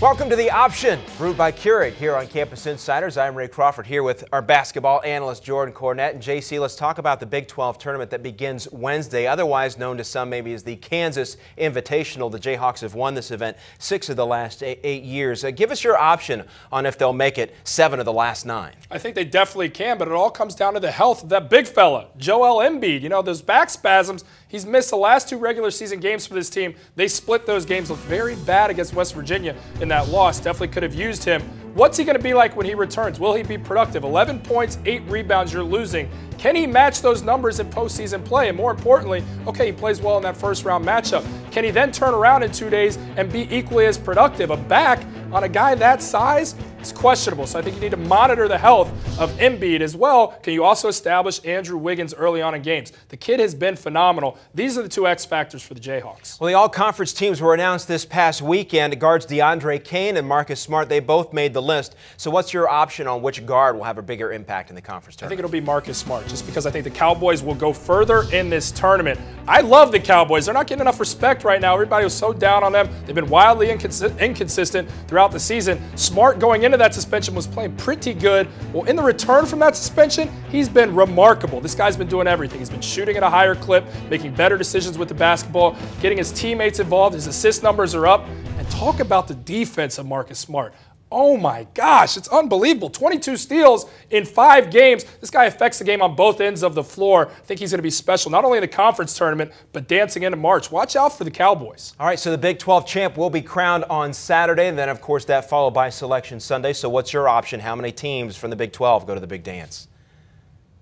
Welcome to the Option Brewed by Keurig here on Campus Insiders. I'm Ray Crawford here with our basketball analyst Jordan Cornette. And JC, let's talk about the Big 12 tournament that begins Wednesday, otherwise known to some maybe as the Kansas Invitational. The Jayhawks have won this event 6 of the last 8 years. Give us your option on if they'll make it 7 of the last 9. I think they definitely can, but it all comes down to the health of that big fella, Joel Embiid. You know, those back spasms, he's missed the last 2 regular season games for this team. They split those games, looked very bad against West Virginia in that loss. Definitely could have used him. What's he going to be like when he returns? Will he be productive? 11 points, 8 rebounds, you're losing. Can he match those numbers in postseason play? And more importantly, okay, he plays well in that first round matchup. Can he then turn around in 2 days and be equally as productive? A back on a guy that size is questionable. So I think you need to monitor the health of Embiid as well. Can you also establish Andrew Wiggins early on in games? The kid has been phenomenal. These are the 2 X factors for the Jayhawks. Well, the all-conference teams were announced this past weekend. Guards DeAndre, Kane, and Marcus Smart, they both made the list. So what's your option on which guard will have a bigger impact in the conference tournament? I think it'll be Marcus Smart, just because I think the Cowboys will go further in this tournament. I love the Cowboys. They're not getting enough respect right now. Everybody was so down on them. They've been wildly inconsistent throughout the season. Smart going into that suspension was playing pretty good. Well, in the return from that suspension, he's been remarkable. This guy's been doing everything. He's been shooting at a higher clip, making better decisions with the basketball, getting his teammates involved. His assist numbers are up. And talk about the defense of Marcus Smart. Oh my gosh, it's unbelievable. 22 steals in 5 games. This guy affects the game on both ends of the floor. I think he's going to be special, not only in the conference tournament, but dancing into March. Watch out for the Cowboys. All right, so the Big 12 champ will be crowned on Saturday, and then, of course, that followed by Selection Sunday. So what's your option? How many teams from the Big 12 go to the big dance?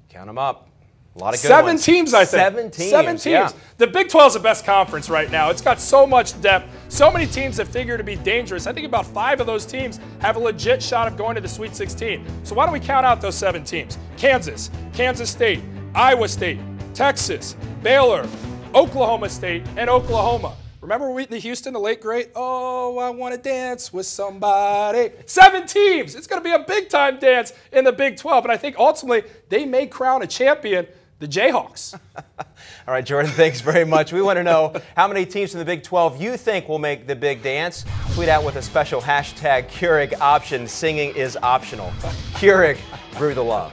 Count them up. A lot of good 7 ones. teams, I think. 7 teams. 7 teams. Yeah. The Big 12 is the best conference right now. It's got so much depth. So many teams that figure to be dangerous. I think about 5 of those teams have a legit shot of going to the Sweet 16. So why don't we count out those 7 teams? Kansas, Kansas State, Iowa State, Texas, Baylor, Oklahoma State, and Oklahoma. Remember Whitney Houston, the late great? Oh, I want to dance with somebody. 7 teams. It's going to be a big-time dance in the Big 12. And I think ultimately they may crown a champion, the Jayhawks. All right, Jordan, thanks very much. We want to know how many teams in the Big 12 you think will make the big dance. Tweet out with a special hashtag Keurig option. Singing is optional. Keurig, brew the love.